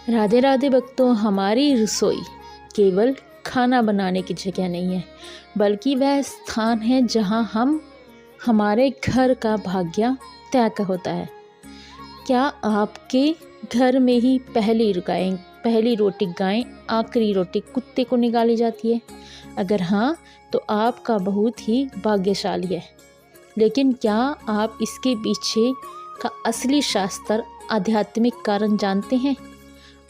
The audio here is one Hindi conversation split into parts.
राधे राधे भक्तों, हमारी रसोई केवल खाना बनाने की जगह नहीं है, बल्कि वह स्थान है जहां हम हमारे घर का भाग्य तय होता है। क्या आपके घर में ही पहली रोटी गाय, आखिरी रोटी कुत्ते को निकाली जाती है? अगर हाँ, तो आपका बहुत ही भाग्यशाली है। लेकिन क्या आप इसके पीछे का असली शास्त्र, आध्यात्मिक कारण जानते हैं?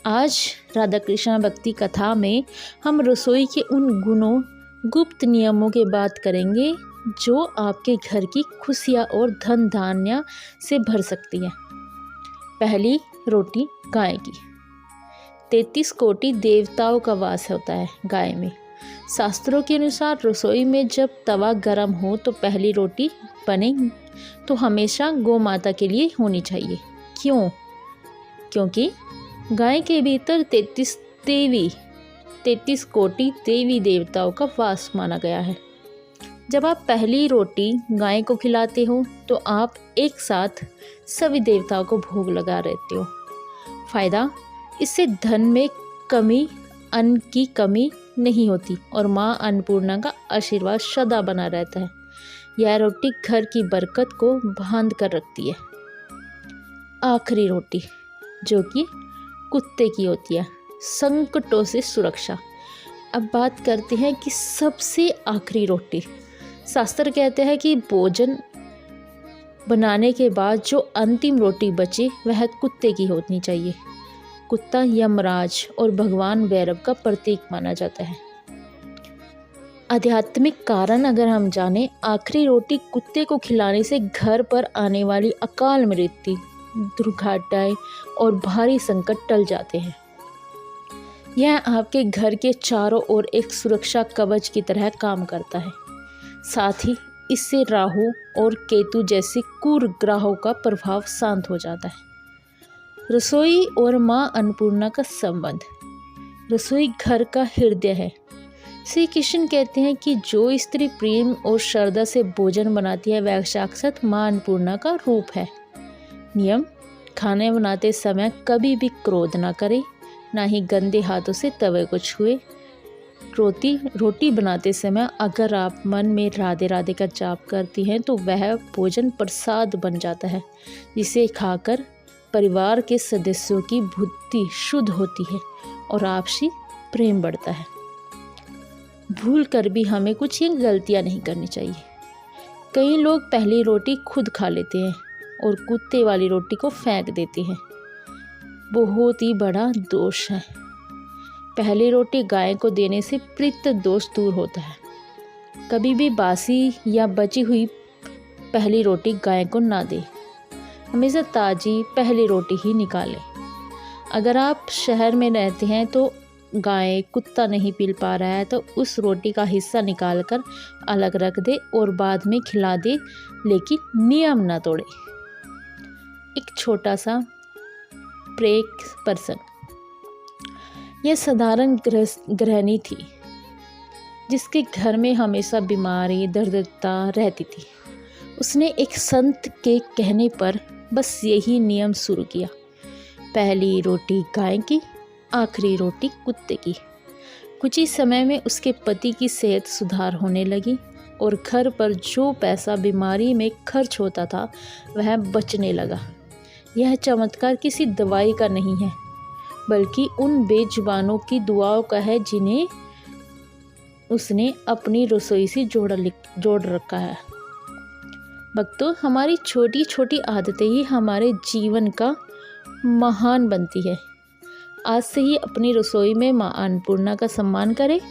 आज राधा कृष्ण भक्ति कथा में हम रसोई के उन गुणों, गुप्त नियमों की बात करेंगे जो आपके घर की खुशियाँ और धन धान्य से भर सकती है। पहली रोटी गाय की। 33 कोटि देवताओं का वास होता है गाय में। शास्त्रों के अनुसार रसोई में जब तवा गर्म हो तो पहली रोटी बने तो हमेशा गौ माता के लिए होनी चाहिए। क्यों? क्योंकि गाय के भीतर 33 कोटि देवी देवताओं का वास माना गया है। जब आप पहली रोटी गाय को खिलाते हो तो आप एक साथ सभी देवताओं को भोग लगा रहते हो। फायदा, इससे धन में कमी, अन्न की कमी नहीं होती और माँ अन्नपूर्णा का आशीर्वाद सदा बना रहता है। यह रोटी घर की बरकत को बांध कर रखती है। आखिरी रोटी, जो कि कुत्ते की होती है, संकटों से सुरक्षा। अब बात करते हैं कि सबसे आखिरी रोटी। शास्त्र कहते हैं कि भोजन बनाने के बाद जो अंतिम रोटी बचे वह कुत्ते की होनी चाहिए। कुत्ता यमराज और भगवान भैरव का प्रतीक माना जाता है। आध्यात्मिक कारण अगर हम जानें, आखिरी रोटी कुत्ते को खिलाने से घर पर आने वाली अकाल मृत्यु, दुर्घटनाएं और भारी संकट टल जाते हैं। यह आपके घर के चारों ओर एक सुरक्षा कवच की तरह काम करता है। साथ ही इससे राहु और केतु जैसे क्रूर ग्रहों का प्रभाव शांत हो जाता है। रसोई और माँ अन्नपूर्णा का संबंध। रसोई घर का हृदय है। श्री कृष्ण कहते हैं कि जो स्त्री प्रेम और श्रद्धा से भोजन बनाती है वह साक्षात माँ अन्नपूर्णा का रूप है। नियम: खाने बनाते समय कभी भी क्रोध ना करें, ना ही गंदे हाथों से तवे को छुए। रोटी बनाते समय अगर आप मन में राधे राधे का जाप करती हैं तो वह भोजन प्रसाद बन जाता है, जिसे खाकर परिवार के सदस्यों की बुद्धि शुद्ध होती है और आपसी प्रेम बढ़ता है। भूल कर भी हमें कुछ ये गलतियां नहीं करनी चाहिए। कई लोग पहली रोटी खुद खा लेते हैं और कुत्ते वाली रोटी को फेंक देते हैं। बहुत ही बड़ा दोष है। पहली रोटी गाय को देने से पितृ दोष दूर होता है। कभी भी बासी या बची हुई पहली रोटी गाय को ना दें। हमेशा ताज़ी पहली रोटी ही निकालें। अगर आप शहर में रहते हैं तो गाय, कुत्ता नहीं पी पा रहा है तो उस रोटी का हिस्सा निकालकर अलग रख दे और बाद में खिला दे, लेकिन नियम ना तोड़े। एक छोटा सा ब्रेक पर्सन। यह साधारण गृहिणी थी जिसके घर में हमेशा बीमारी, दरिद्रता रहती थी। उसने एक संत के कहने पर बस यही नियम शुरू किया: पहली रोटी गाय की, आखिरी रोटी कुत्ते की। कुछ ही समय में उसके पति की सेहत सुधार होने लगी और घर पर जो पैसा बीमारी में खर्च होता था वह बचने लगा। यह चमत्कार किसी दवाई का नहीं है, बल्कि उन बेजुबानों की दुआओं का है जिन्हें उसने अपनी रसोई से जोड़ रखा है। भक्तों, हमारी छोटी छोटी आदतें ही हमारे जीवन का महान बनती है। आज से ही अपनी रसोई में माँ अन्नपूर्णा का सम्मान करें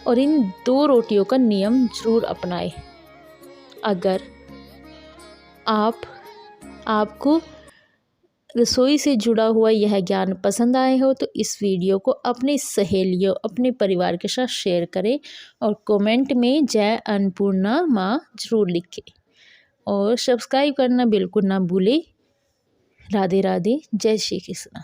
और इन 2 रोटियों का नियम जरूर अपनाएं। अगर आपको रसोई से जुड़ा हुआ यह ज्ञान पसंद आए हो तो इस वीडियो को अपनी सहेलियों, अपने परिवार के साथ शेयर करें और कमेंट में जय अन्नपूर्णा माँ जरूर लिखें और सब्सक्राइब करना बिल्कुल ना भूलें। राधे राधे, जय श्री कृष्ण।